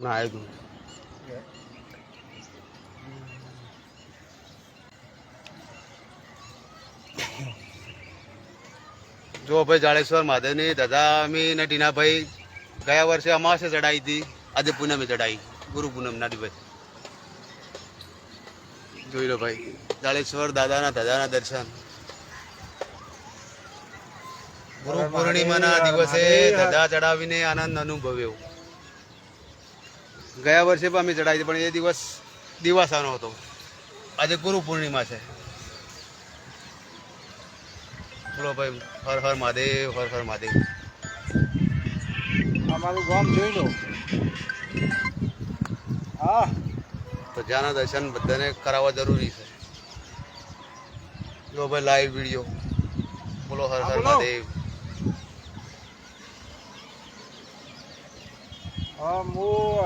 ના આવ્યું જો ભાઈ જાડેશ્વર મહાદેવની દાદા અમી ને ટીનાભાઈ ગયા વર્ષે અમાસે ચડાવી હતી, આજે પૂનમે ચડાવી, ગુરુ પૂનમ ના દિવસ. જોઈ લો ભાઈ જાડેશ્વર દાદાના દર્શન ગુરુ પૂર્ણિમાના દિવસે ધજા ચડાવીને આનંદ અનુભવ્યો. ગયા વર્ષે પણ અમે ચડાવી પણ એ દિવસ દિવાસાનો હતો, આજે ગુરુ પૂર્ણિમા છે. બોલો ભાઈ હર હર મહાદેવ, હર હર મહાદેવ. અમારું ગામ જોઈ લો. હા તો જ્યાંના દર્શન બધાને કરાવવા જરૂરી છે. જો ભાઈ લાઈવ વિડીયો. બોલો હર હર મહાદેવ. હા હું